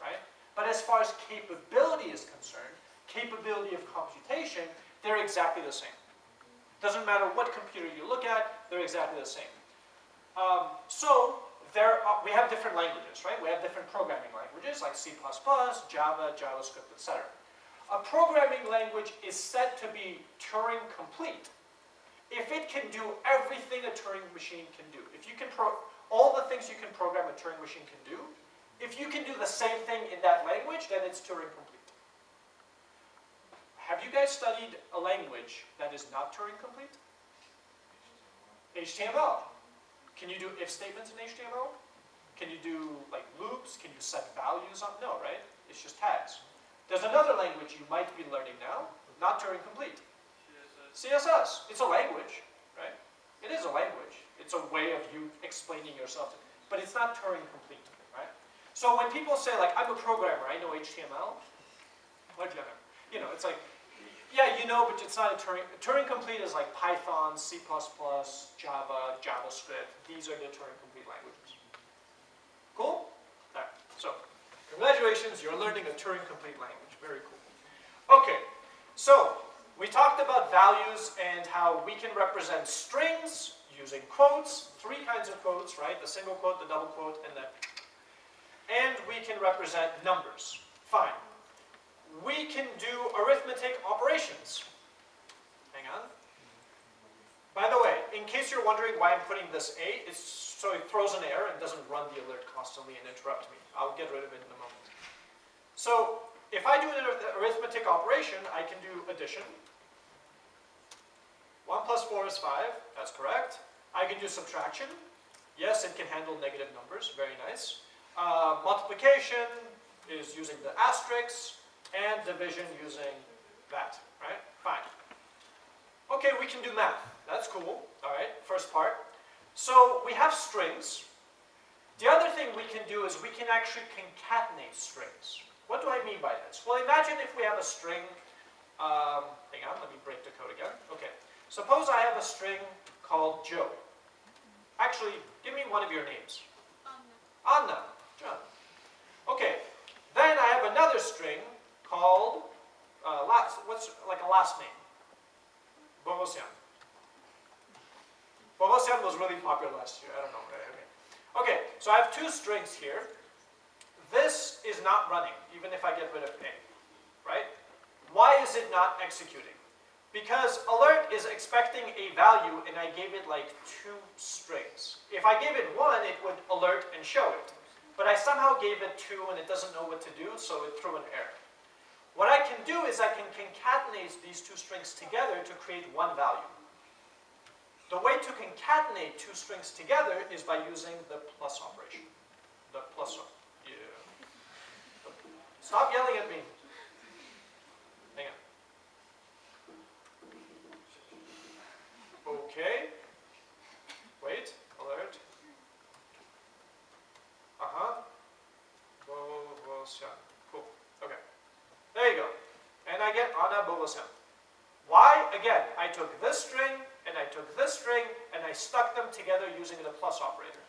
right? But as far as capability is concerned, capability of computation, they're exactly the same. Doesn't matter what computer you look at, they're exactly the same. We have different languages, right? We have different programming languages like C++, Java, JavaScript, etc. A programming language is said to be Turing complete if it can do everything a Turing machine can do. If you can all the things you can program a Turing machine can do, if you can do the same thing in that language, then it's Turing complete. Have you guys studied a language that is not Turing complete? HTML. Can you do if statements in HTML? Can you do like loops? Can you set values on? No, right? It's just tags. There's another language you might be learning now, not Turing complete. CSS. It's a language, right? It is a language. It's a way of you explaining yourself, but it's not Turing complete, right? So when people say like, I'm a programmer, I know HTML, whatever, you know, it's like, yeah, you know, but it's not a Turing complete is like Python, C++, Java, JavaScript. These are the Turing complete languages. Cool? All right. So, congratulations, you're learning a Turing complete language. Very cool. Okay. So, we talked about values and how we can represent strings using quotes, 3 kinds of quotes, right? The single quote, the double quote, and we can represent numbers. Fine. We can do arithmetic operations. Hang on. By the way, in case you're wondering why I'm putting this A, it's so it throws an error and doesn't run the alert constantly and interrupt me. I'll get rid of it in a moment. So, if I do an arithmetic operation, I can do addition. 1 plus 4 is 5, that's correct. I can do subtraction. Yes, it can handle negative numbers, very nice. Multiplication is using the asterisk, and division using that, right? Fine. Okay, we can do math. That's cool, all right, first part. So we have strings. The other thing we can do is we can actually concatenate strings. What do I mean by this? Well, imagine if we have a string, hang on, let me break the code again. Okay, suppose I have a string called Joe. Actually, give me one of your names. Anna. John. Okay, then I have another string called, what's like a last name? Bogosian. Bogosian was really popular last year, I don't know. Okay, so I have 2 strings here. This is not running, even if I get rid of A, right? Why is it not executing? Because alert is expecting a value and I gave it like 2 strings. If I gave it 1, it would alert and show it. But I somehow gave it 2 and it doesn't know what to do, so it threw an error. What I can do is I can concatenate these 2 strings together to create 1 value. The way to concatenate 2 strings together is by using the plus operation. The plus one. Yeah. Stop yelling at me. Hang on. Okay. Wait. Alert. Cool. Okay. There you go. And I get Anna Bogosian. Why? Again, I took this string, and I took this string, and I stuck them together using the plus operator.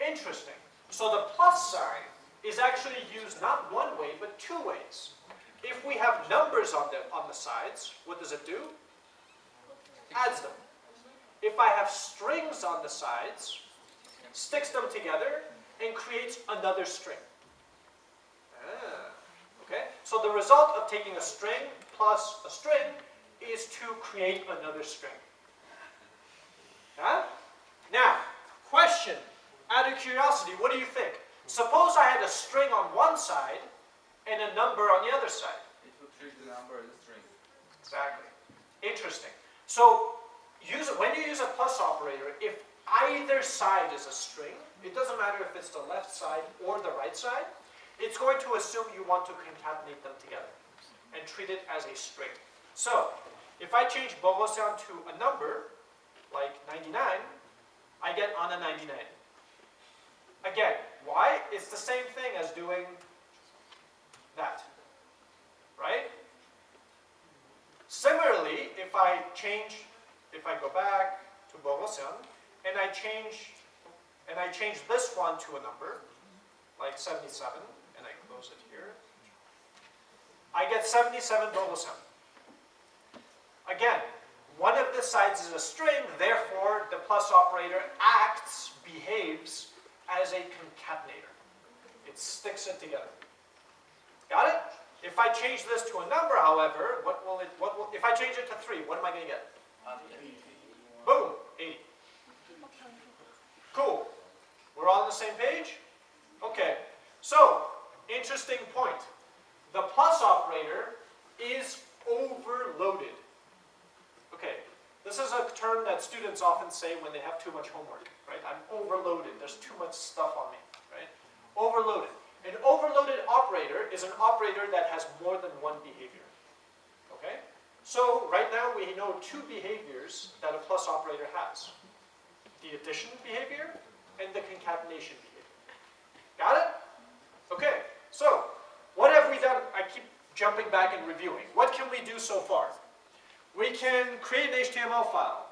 Interesting. So the plus sign is actually used not 1 way, but 2 ways. If we have numbers on the sides, what does it do? Adds them. If I have strings on the sides, sticks them together, and creates another string. Okay? So the result of taking a string plus a string is to create another string. Huh? Now, question, out of curiosity, what do you think? Suppose I had a string on one side and a number on the other side. It will treat the number as a string. Exactly. Interesting. So, when you use a plus operator, if either side is a string, it doesn't matter if it's the left side or the right side, it's going to assume you want to concatenate them together and treat it as a string. So, if I change Bogosian to a number, like 99, I get Anna 99. Again, why? It's the same thing as doing that, right? Similarly, if I go back to Bogosian, and I change, and I change this one to a number, like 77, and I close it here, I get 77 Bogosem. Again, one of the sides is a string, therefore the plus operator behaves as a concatenator. It sticks it together. Got it? If I change this to a number, however, if I change it to 3, what am I going to get? Boom, 80. Cool. We're all on the same page? Okay. So, interesting point. The plus operator is overloaded. Okay. This is a term that students often say when they have too much homework, right? I'm overloaded. There's too much stuff on me, right? Overloaded. An overloaded operator is an operator that has more than one behavior. Okay? So, right now we know 2 behaviors that a plus operator has. The addition behavior and the concatenation behavior. Got it? Okay, so, what have we done? I keep jumping back and reviewing. What can we do so far? We can create an HTML file.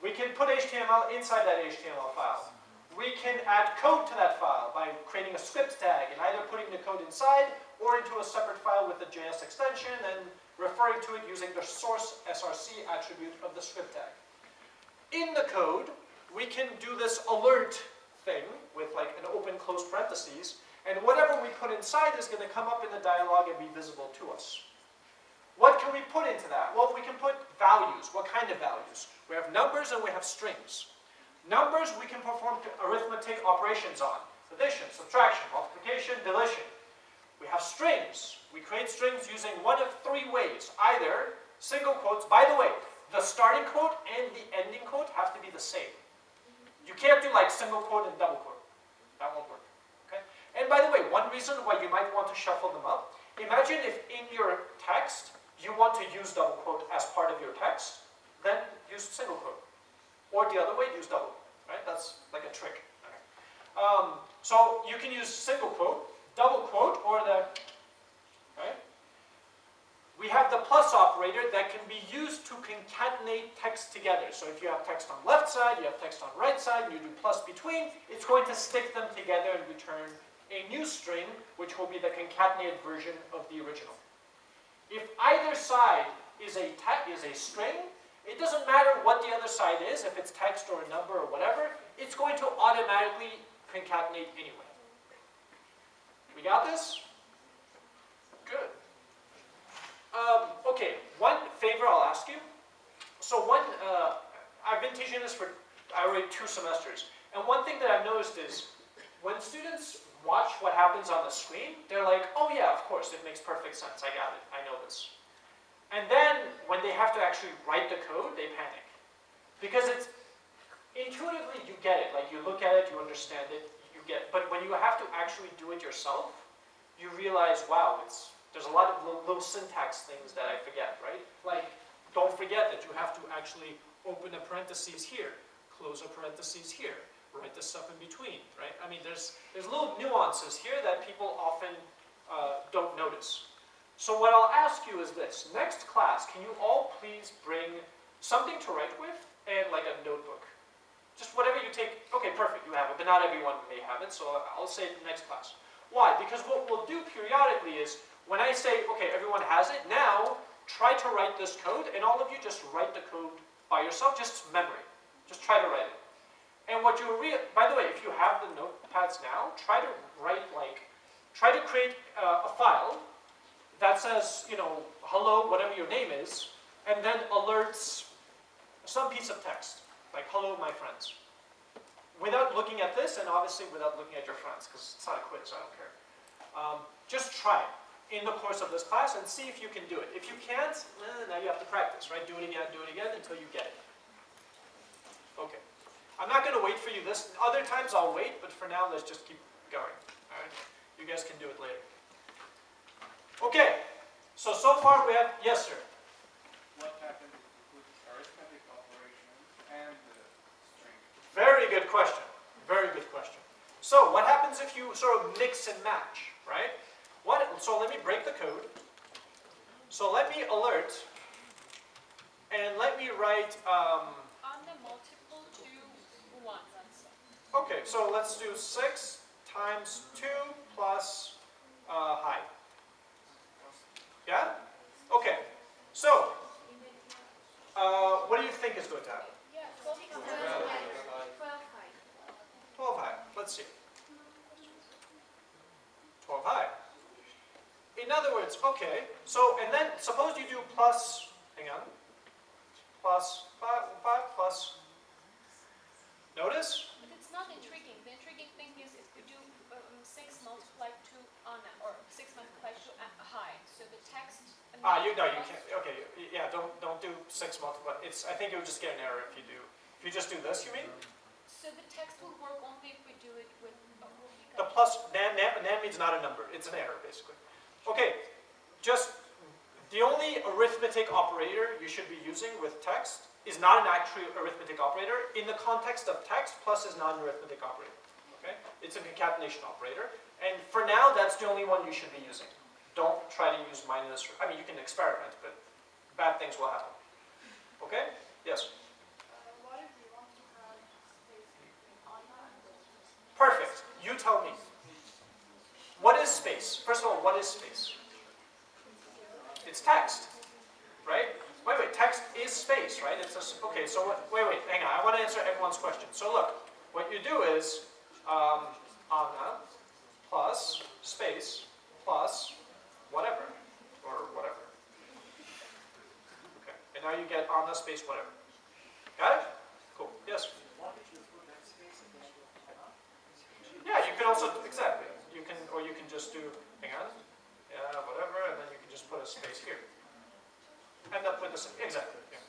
We can put HTML inside that HTML file. We can add code to that file by creating a script tag and either putting the code inside or into a separate file with the JS extension and referring to it using the source src attribute of the script tag. In the code, we can do this alert thing with like an open close parentheses, and whatever we put inside is going to come up in the dialog and be visible to us. What can we put into that? Well, we can put values. What kind of values? We have numbers and we have strings. Numbers we can perform arithmetic operations on. Addition, subtraction, multiplication, deletion. We have strings. We create strings using one of 3 ways. Either single quotes. By the way, the starting quote and the ending quote have to be the same. You can't do like single quote and double quote. That won't work. Okay? And by the way, one reason why you might want to shuffle them up, imagine if in your text you want to use double quote as part of your text, then use single quote. Or the other way, use double, right? That's like a trick. Okay. So you can use single quote, double quote, or the, right? We have the plus operator that can be used to concatenate text together. So if you have text on left side, you have text on right side, and you do plus between, it's going to stick them together and return a new string, which will be the concatenated version of the original. If either side is a string, it doesn't matter what the other side is, if it's text or a number or whatever, it's going to automatically concatenate anyway. We got this? Good. Okay, one favor I'll ask you. So I've been teaching this for already 2 semesters, and one thing that I've noticed is when students watch what happens on the screen, they're like, oh yeah, of course, it makes perfect sense, I got it, I know this. And then, when they have to actually write the code, they panic. Because it's, intuitively you get it, like you look at it, you understand it, you get it. But when you have to actually do it yourself, you realize, wow, there's a lot of little syntax things that I forget, right? Like, don't forget that you have to actually open a parentheses here, close a parentheses here, write the stuff in between, right? I mean, there's little nuances here that people often don't notice. So what I'll ask you is this. Next class, can you all please bring something to write with and like a notebook? Just whatever you take. Okay, perfect, you have it, but not everyone may have it, so I'll say it next class. Why? Because what we'll do periodically is, when I say, okay, everyone has it, now try to write this code, and all of you just write the code by yourself, just memory. Just try to write it. And what you by the way, if you have the notepads now, try to create a file that says, you know, hello, whatever your name is, and then alerts some piece of text, like hello, my friends. Without looking at this, and obviously without looking at your friends, because it's not a quiz, I don't care. Just try it in the course of this class and see if you can do it. If you can't, now you have to practice, right? Do it again until you get it. Okay. I'm not going to wait for you this. Other times I'll wait, but for now, let's just keep going. All right? You guys can do it later. Okay. So far we have, yes, sir. What happens if you put arithmetic operation and the string? Very good question. Very good question. So what happens if you sort of mix and match, right? So let me break the code. So let me alert, and let me write. On the multiple to 1, that's all. Okay, so let's do 6 times 2 plus height. Yeah? Okay. So, what do you think is going to happen? Yeah, 12 high. 12 high. Let's see. 12 high. In other words, okay, so, and then suppose you do plus, hang on, plus 5 plus, notice? But it's not intriguing. The intriguing thing is if we do 6 multiplied to Anna, or 6 multiplied to high. So the text. You can't. Okay, yeah. Don't do 6 multiplied. I think it would just get an error if you do. If you just do this, you mean? So the text will work only if we do it with. The plus nan means not a number. It's an error basically. Okay, just the only arithmetic operator you should be using with text is not an actual arithmetic operator. In the context of text, plus is not an arithmetic operator. Okay, it's a concatenation operator, and for now, that's the only one you should be using. Don't try to use minus. I mean, you can experiment, but bad things will happen. Okay? Yes. What if you want to have space between Anna and those? Perfect. You tell me. What is space? First of all, what is space? It's text, right? Wait. Text is space, right? It's okay. So what? Wait. Hang on. I want to answer everyone's question. So look, what you do is Anna plus space plus whatever or whatever. Okay. And now you get Anna space whatever. Got it? Cool. Yes. Yeah, you can also exactly. You can just do, hang on, yeah, whatever, and then you can just put a space here. End up with the same, exactly. Yeah.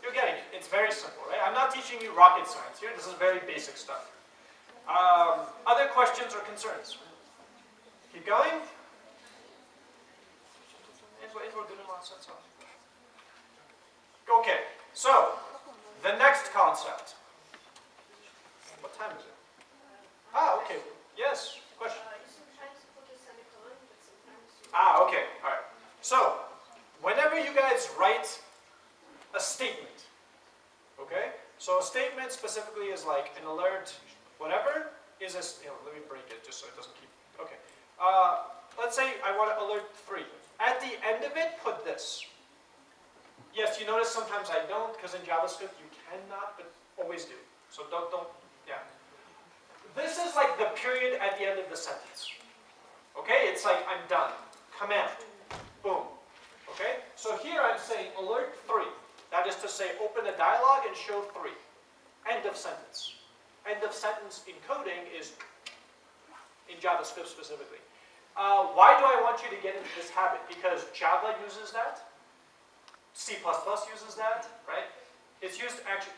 You're getting it. It's very simple, right? I'm not teaching you rocket science here. This is very basic stuff. Other questions or concerns? Keep going. Okay, so the next concept. What time is it? Okay. Yes. Question. You sometimes put a semicolon, but sometimes you... Okay. All right. So, whenever you guys write a statement, okay? So a statement specifically is like an alert, whatever, is a, let me break it just so it doesn't keep, okay. Let's say I want to alert 3. At the end of it, put this. Yes, you notice sometimes I don't, because in JavaScript you cannot, but always do. So don't, yeah. This is like the period at the end of the sentence. Okay, it's like I'm done. Command. Boom. Okay, so here I'm saying alert 3. That is to say open a dialog and show 3. End of sentence. End of sentence encoding is in JavaScript specifically. Why do I want you to get into this habit? Because Java uses that. C++ uses that, right? It's used actually,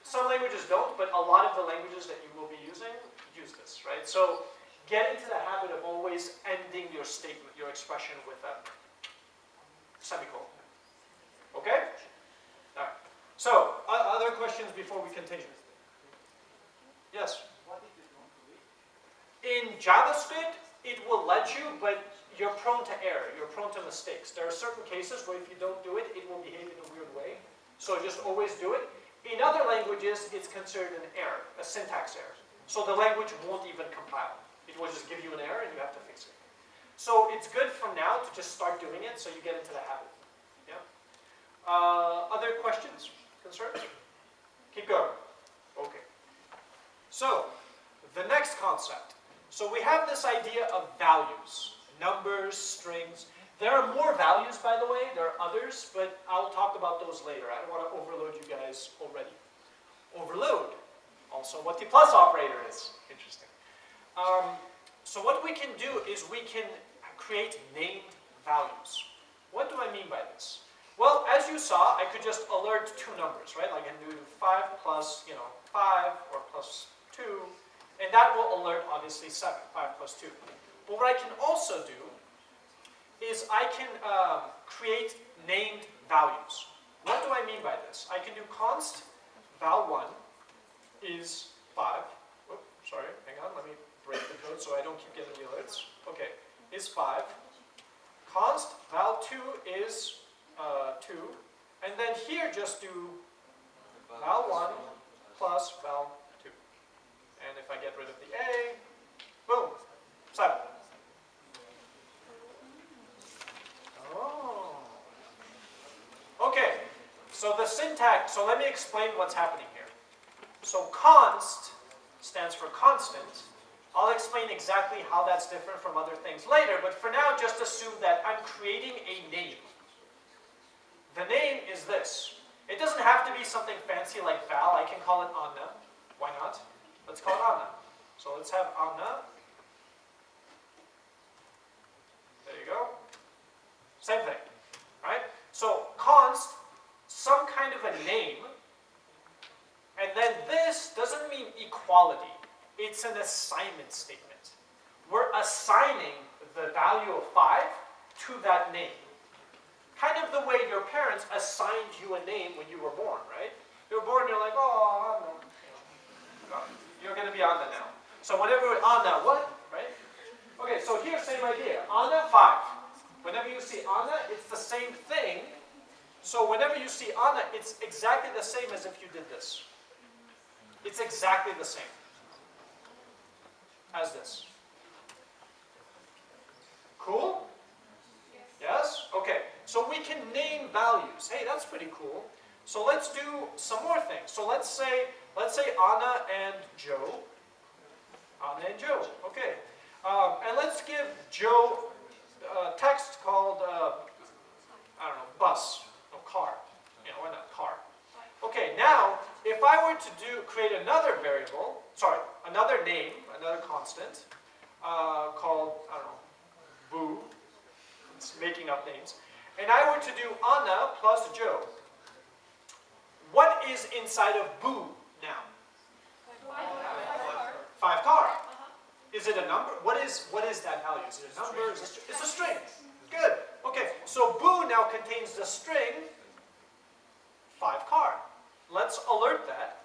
some languages don't, but a lot of the languages that you will be using use this, right? So get into the habit of always ending your statement, your expression with a semicolon. Okay? All right. So, other questions before we continue? Yes? What if you don't do it? In JavaScript, it will let you, but you're prone to error. You're prone to mistakes. There are certain cases where if you don't do it, it will behave in a weird way. So just always do it. In other languages, it's considered an error, a syntax error. So the language won't even compile. It will just give you an error and you have to fix it. So it's good for now to just start doing it so you get into the habit. Yeah? Other questions? Concerns? Keep going. Okay. So, the next concept. So we have this idea of values. Numbers, strings. There are more values, by the way. There are others, but I'll talk about those later. I don't want to overload you guys already. Overload. Also, what the plus operator is. Interesting. So what we can do is we can create named values. What do I mean by this? Well, as you saw, I could just alert 2 numbers, right? Like I can do 5 plus, 5 or plus 2, and that will alert, obviously, 7, 5 plus 2. But what I can also do is I can create named values. What do I mean by this? I can do const val1 is 5. Oops, sorry, hang on, let me break the code so I don't keep getting the alerts. Okay, is 5. Const val2 is 2. And then here just do val1 plus val2. And if I So the syntax, so let me explain what's happening here. So const stands for constant. I'll explain exactly how that's different from other things later, but for now, just assume that I'm creating a name. The name is this. It doesn't have to be something fancy like Val. I can call it Anna. Why not? Let's call it Anna. So let's have Anna. There you go. Same thing, right? So const, some kind of a name, and then this doesn't mean equality. It's an assignment statement. We're assigning the value of 5 to that name. Kind of the way your parents assigned you a name when you were born, right? You were born, you're like, oh, Anna. You're going to be Anna now. So whenever Anna, what? Right? Okay, so here's same idea. Anna, 5. Whenever you see Anna, it's the same thing. So whenever you see Anna, it's exactly the same as if you did this. It's exactly the same as this. Cool? Yes? Okay. So we can name values. Hey, that's pretty cool. So let's do some more things. So let's say Anna and Joe. Anna and Joe. Okay. And let's give Joe a text called, I don't know, bus. No, car. You know, why not car? Okay, now, if I were to create another variable, sorry, another name, another constant, called, I don't know, Boo. It's making up names. And I were to do Anna plus Joe. What is inside of Boo now? 5 car. Is it a number? What is that value? Is it a number? It's a string. Good. Okay, so Boo now contains the string 5 car. Let's alert that.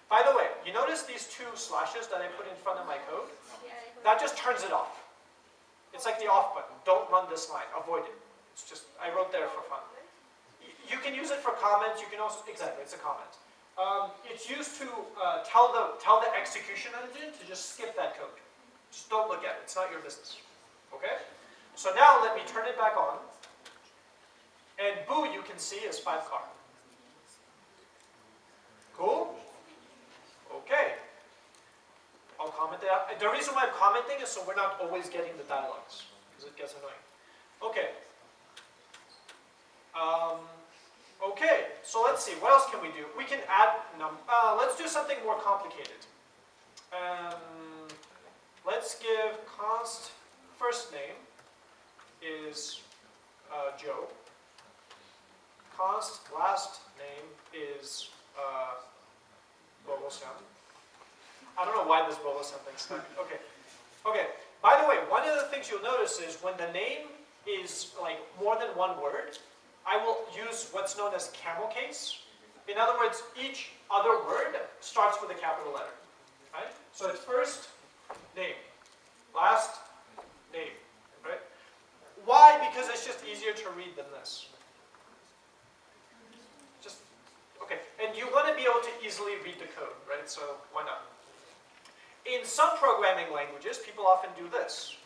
By the way, you notice these 2 slashes that I put in front of my code? That just turns it off. It's like the off button. Don't run this line. Avoid it. It's just, I wrote there for fun. You can use it for comments. You can also, exactly, it's a comment. It's used to tell the execution engine to just skip that code. Just don't look at it. It's not your business. Okay? So now let me turn it back on. And Boo, you can see, is 5 car. Cool? Okay. I'll comment it out. The reason why I'm commenting is so we're not always getting the dialogues, because it gets annoying. Okay. Okay, so let's see. What else can we do? We can add let's do something more complicated. Let's give const first name is Joe. Const last name is Bogosan. I don't know why this Bogosan thing's stuck. Okay. Okay. By the way, one of the things you'll notice is when the name is like more than one word, I will use what's known as camel case. In other words, each other word starts with a capital letter. Right? So it's first name, last name. Right? Why? Because it's just easier to read than this. Just okay. And you want to be able to easily read the code, right? So why not? In some programming languages, people often do this.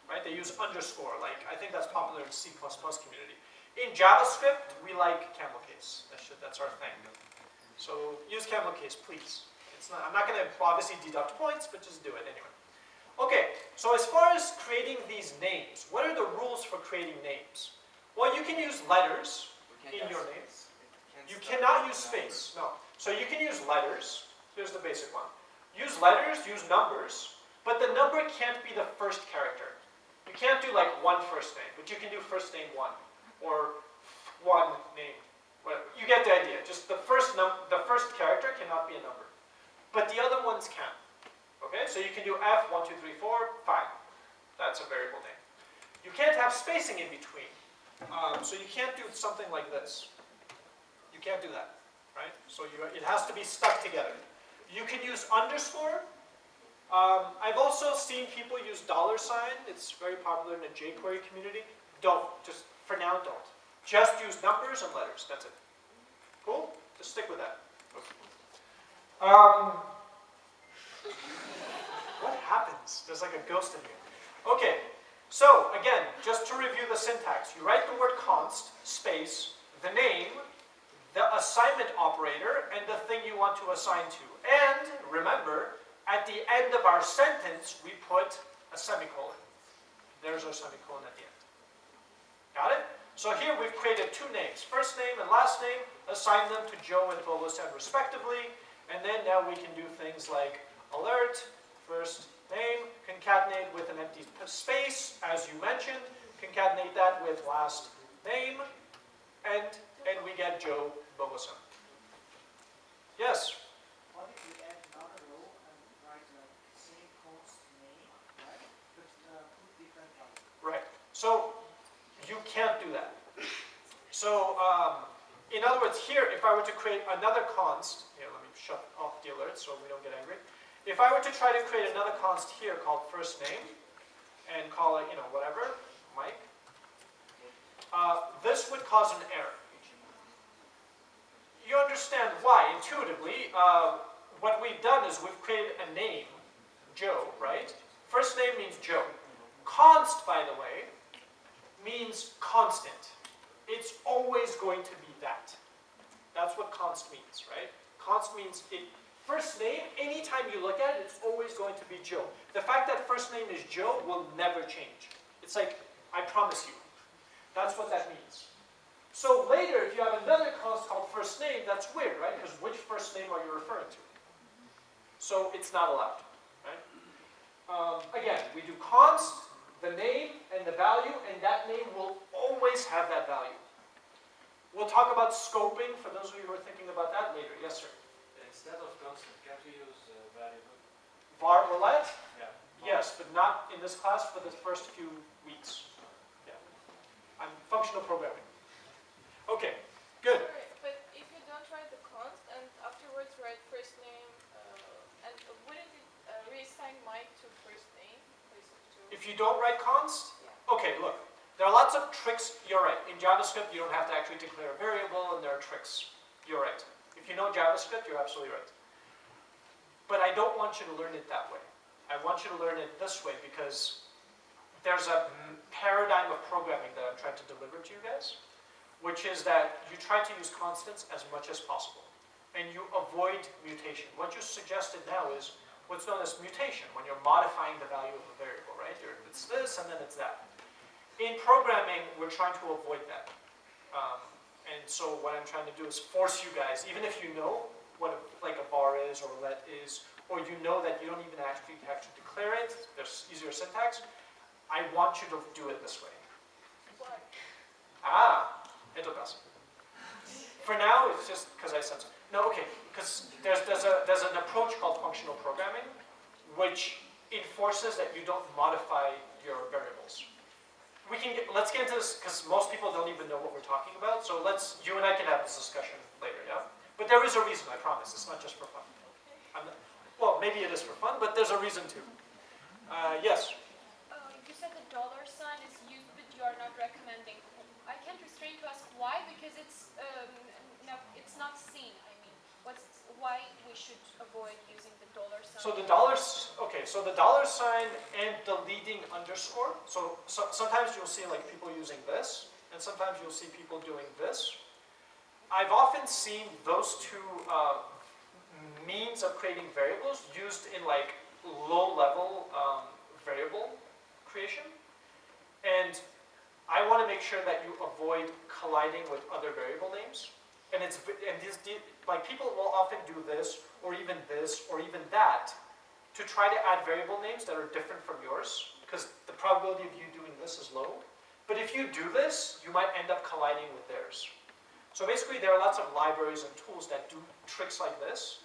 Right? They use underscore. Like I think that's popular in C++ community. In JavaScript, we like camel case. That's our thing. So use camel case, please. I'm not going to obviously deduct points, but just do it anyway. Okay, so as far as creating these names, what are the rules for creating names? Well, you can use letters in your name. You cannot use space, no. So you can use letters. Here's the basic one. Use letters, use numbers, but the number can't be the first character. You can't do like one first name, but you can do first name 1. Or one name. Well, you get the idea. Just the first character cannot be a number. But the other ones can. Okay, so you can do F, 1, 2, 3, 4, 5. That's a variable name. You can't have spacing in between. So you can't do something like this. You can't do that. Right? So it has to be stuck together. You can use underscore. I've also seen people use $. It's very popular in the jQuery community. Don't. Just for now, don't. Just use numbers and letters. That's it. Cool? Just stick with that. What happens? There's like a ghost in here. Okay. So again, just to review the syntax, you write the word const, space, the name, the assignment operator, and the thing you want to assign to. And remember, at the end of our sentence, we put a semicolon. There's our semicolon at the end. Got it? So here we've created two names, first name and last name, assign them to Joe and Bogosan respectively, and then now we can do things like alert, first name, concatenate with an empty space, as you mentioned, concatenate that with last name, and we get Joe Bogosan. Yes? What if we add another row and write same const name, right? But put different value. Right. So you can't do that. So in other words, here, if I were to create another const, here, let me shut off the alert so we don't get angry. If I were to try to create another const here called first name, and call it, whatever, Mike, this would cause an error. You understand why, intuitively. What we've done is we've created a name, Joe, right? First name means Joe. Const, by the way, means constant. It's always going to be that. That's what const means, right? Const means first name, anytime you look at it, it's always going to be Joe. The fact that first name is Joe will never change. It's like, I promise you. That's what that means. So later, if you have another const called first name, that's weird, right? Because which first name are you referring to? So it's not allowed, right? Again, we do const, the name, and the value, and that name will always have that value. We'll talk about scoping, for those of you who are thinking about that later. Yes, sir? Instead of constant, can't we use variable? Var roulette? Yeah. Yes, but not in this class for the first few weeks. Yeah. I'm functional programming. Okay, good. Sorry, but if you don't write the const and afterwards write first name, and wouldn't it reassign Mike to first name? If you don't write const? Yeah. Okay, look. There are lots of tricks. You're right. In JavaScript, you don't have to actually declare a variable, and there are tricks. You're right. If you know JavaScript, you're absolutely right. But I don't want you to learn it that way. I want you to learn it this way because there's a paradigm of programming that I'm trying to deliver to you guys, which is that you try to use constants as much as possible, and you avoid mutation. What you suggested now is what's known as mutation, when you're modifying the value of a variable, right? It's this, and then it's that. In programming, we're trying to avoid that. And so what I'm trying to do is force you guys, even if you know what a var is or a let is, or you know that you don't even actually have to declare it, there's easier syntax, I want you to do it this way. Why? It does. For now, it's just because I said so. No, okay, because there's an approach called functional programming, which enforces that you don't modify your variables. Let's get into this, because most people don't even know what we're talking about, so you and I can have this discussion later, yeah? But there is a reason, I promise, it's not just for fun. Well, maybe it is for fun, but there's a reason too. Yes? You said the $sign is used, but you are not recommending. I can't restrain to ask why, because it's not seen. I mean, why we should avoid using the $sign? So so the $sign and the leading underscore. So sometimes you'll see like people using this, and sometimes you'll see people doing this. I've often seen those two means of creating variables used in like low-level variable creation, and I want to make sure that you avoid colliding with other variable names. And like people will often do this, or even that, to try to add variable names that are different from yours, because the probability of you doing this is low. But if you do this, you might end up colliding with theirs. So basically, there are lots of libraries and tools that do tricks like this,